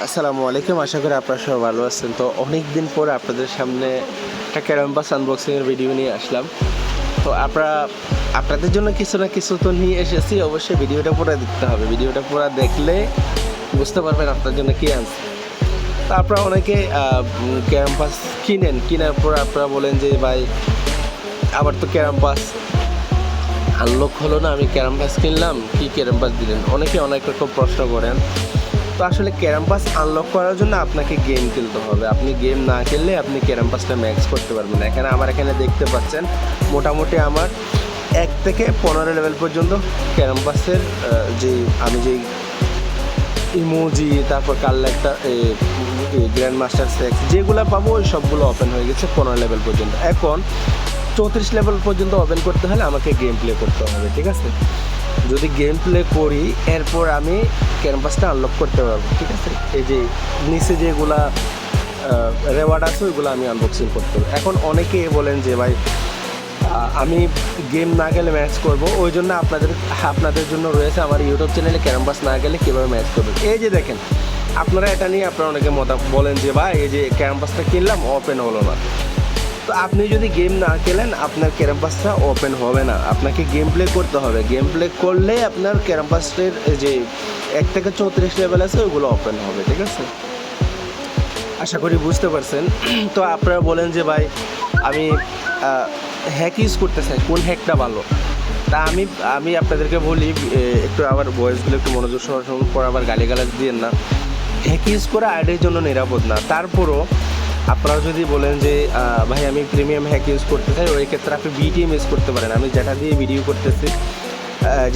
আসসালামু আলাইকুম, আশা করি আপনারা সবাই ভালো আছেন। তো অনেক দিন পরে আপনাদের সামনে একটা ক্যারাম পাস আনবক্সিংয়ের ভিডিও নিয়ে আসলাম। তো আপনাদের জন্য কিছু না কিছু তো নিয়ে এসেছি, অবশ্যই ভিডিওটা পুরো দেখতে হবে। ভিডিওটা পুরো দেখলে বুঝতে পারবেন আপনার জন্য কী আনছে। তো আপনারা অনেকে ক্যারাম পাস কেনার পর আপনারা বলেন যে ভাই আবার তো ক্যারাম পাস আনলক হলো না, আমি ক্যারাম পাস কিনলাম, কি ক্যারাম পাস দিলেন? অনেকে অনেক রকম প্রশ্ন করেন। তো আসলে ক্যারাম পাস আনলক করার জন্য আপনাকে গেম খেলতে হবে। আপনি গেম না খেললে আপনি ক্যারাম পাসটা ম্যাক্স করতে পারবেন না। এখানে দেখতে পাচ্ছেন মোটামুটি আমার 1 থেকে 15 লেভেল পর্যন্ত ক্যারাম পাসের যেই ইমোজি, তারপর কাল একটা গ্র্যান্ড মাস্টার সেক্স যেগুলো পাবো ওই সবগুলো ওপেন হয়ে গেছে 15 লেভেল পর্যন্ত। এখন 34 লেভেল পর্যন্ত ওপেন করতে হলে আমাকে গেম প্লে করতে হবে, ঠিক আছে? যদি গেম প্লে করি এরপর আমি ক্যানভাসটা আনলক করতে পারবো, ঠিক আছে? এই যে নিচে যেগুলা রেওয়ার্ড আছে ওইগুলো আমি আনবক্সিং করতে পারবো। এখন অনেকে বলেন যে ভাই আমি গেম না গেলে ম্যাচ করবো, ওই জন্য আপনাদের জন্য রয়েছে আমার ইউটিউব চ্যানেলে ক্যানভাস না গেলে কীভাবে ম্যাচ করবে। এই যে দেখেন, আপনারা এটা নিয়ে আপনারা অনেকে বলেন যে ভাই এই যে ক্যানভাসটা কিনলাম ওপেন হলো না। তো আপনি যদি গেম না খেলেন আপনার ক্যারাম পাসটা ওপেন হবে না। আপনাকে গেম প্লে করতে হবে। গেম প্লে করলে আপনার ক্যারাম পাসের যে 1 থেকে 34 লেভেল আছে ওইগুলো ওপেন হবে, ঠিক আছে? আশা করি বুঝতে পারছেন। তো আপনারা বলেন যে ভাই আমি হ্যাক ইউজ করতে চাই, কোন হ্যাকটা ভালো? তা আমি আপনাদেরকে বলি, একটু আমার ভয়েসগুলো একটু মনোযোগ সহকারে পর আবার গালিগালাজ দিয়েন না। হ্যাক ইউজ করা আইডির জন্য নিরাপদ না। তারপরও আপনারা যদি বলেন যে ভাই আমি প্রিমিয়াম হ্যাক ইউজ করতে চাই, ওই ক্ষেত্রে আপনি বিটিএম ইউজ করতে পারেন। আমি যেটা দিয়ে ভিডিও করতেছি,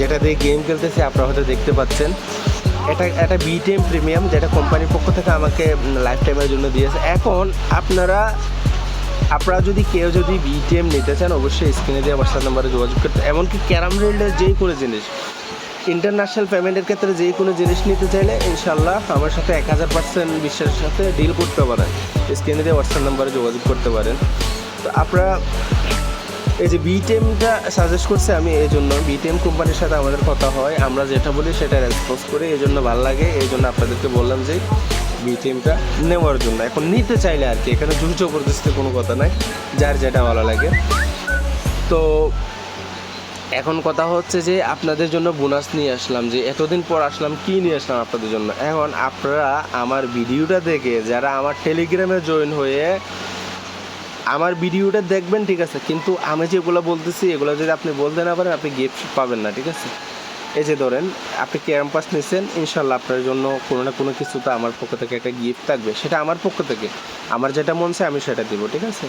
যেটা দিয়ে গেম খেলতেছি আপনারা হয়তো দেখতে পাচ্ছেন, এটা বিটিএম প্রিমিয়াম, যেটা কোম্পানির পক্ষ থেকে আমাকে লাইফ টাইমের জন্য দিয়েছে। এখন আপনারা যদি কেউ বিটিএম নিতে চান অবশ্যই স্ক্রিনে দিয়ে হোয়াটসঅ্যাপ নাম্বারে যোগাযোগ করতে। এমনকি ক্যারাম রিলেটেড যেই কোনো জিনিস, ইন্টারন্যাশনাল পেমেন্টের ক্ষেত্রে যে কোনো জিনিস নিতে চাইলে ইনশাল্লাহ আমার সাথে 1000% বিশ্বাসের সাথে ডিল করতে পারেন। স্ক্রিনে দিয়ে হোয়াটসঅ্যাপ নাম্বারে যোগাযোগ করতে পারেন। তো আপনারা এই যে বিটিএমটা সাজেস্ট করছে আমি, এই জন্য বিটিএম কোম্পানির সাথে আমাদের কথা হয়, আমরা যেটা বলি সেটা রেসপন্স করি, এই জন্য ভালো লাগে। এই জন্য আপনাদেরকে বললাম যে বিটিএমটা নেওয়ার জন্য। এখন নিতে চাইলে আর কি, এখানে জোর জবরদস্তি কোনো কথা নাই, যার যেটা ভালো লাগে। তো এখন কথা হচ্ছে যে আপনাদের জন্য বোনাস নিয়ে আসলাম, যে এতদিন পর আসলাম, কি নিয়ে আসলাম আপনাদের জন্য। এখন আপনারা আমার ভিডিওটা দেখে যারা আমার টেলিগ্রামে জয়েন হয়ে আমার ভিডিওটা দেখবেন, ঠিক আছে? কিন্তু আমি যেগুলো বলতেছি এগুলো যদি আপনি বলতে না পারেন আপনি গিফট পাবেন না, ঠিক আছে? এই যে ধরেন আপনি ক্যারাম পাস নিচ্ছেন, ইনশাল্লাহ আপনার জন্য কোনো না কোনো কিছু তো আমার পক্ষ থেকে একটা গিফট থাকবে, সেটা আমার পক্ষ থেকে। আমার যেটা মন চায় আমি সেটা দিব, ঠিক আছে?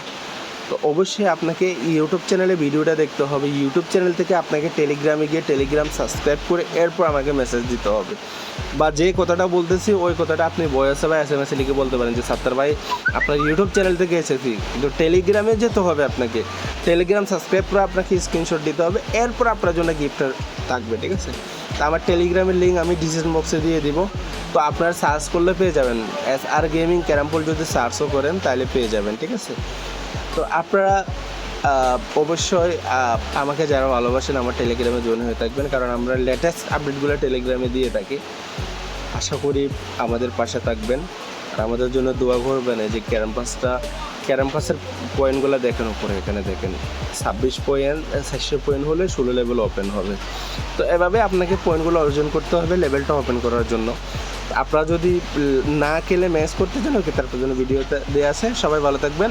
তো অবশ্যই আপনাকে ইউটিউব চ্যানেলে ভিডিওটা দেখতে হবে। ইউটিউব চ্যানেল থেকে আপনাকে টেলিগ্রামে গিয়ে টেলিগ্রাম সাবস্ক্রাইব করে এরপর আমাকে মেসেজ দিতে হবে, বা যে কথাটা বলতেছি ওই কথাটা আপনি ভয়েসে বা SMS লিখে বলতে পারেন যে সাত্তার ভাই আপনার ইউটিউব চ্যানেল থেকে এসেছি। কিন্তু টেলিগ্রামে যেতে হবে আপনাকে, টেলিগ্রাম সাবস্ক্রাইব করে আপনাকে স্ক্রিনশট দিতে হবে, এরপর আপনার জন্য গিফট থাকবে, ঠিক আছে? তো আমার টেলিগ্রামের লিঙ্ক আমি ডিসক্রিপশন বক্সে দিয়ে দিব। তো আপনারা সার্চ করলে পেয়ে যাবেন, SR গেমিং ক্যারামপুল যদি সার্চও করেন তাহলে পেয়ে যাবেন, ঠিক আছে? তো আপনারা অবশ্যই আমাকে যারা ভালোবাসেন আমার টেলিগ্রামে জয়েন হয়ে থাকবেন, কারণ আমরা লেটেস্ট আপডেটগুলো টেলিগ্রামে দিয়ে থাকি। আশা করি আমাদের পাশে থাকবেন আর আমাদের জন্য দোয়া করবেন। এই যে ক্যারাম পাসের পয়েন্টগুলো দেখেন উপরে, এখানে দেখেন 26 পয়েন্ট, 400 পয়েন্ট হলে 16 লেভেল ওপেন হবে। তো এভাবে আপনাকে পয়েন্টগুলো অর্জন করতে হবে লেভেলটা ওপেন করার জন্য। আপনারা যদি না খেলে ম্যাচ করতে চান ওকে, তারপর জন্য ভিডিওতে দেওয়া আছে। সবাই ভালো থাকবেন।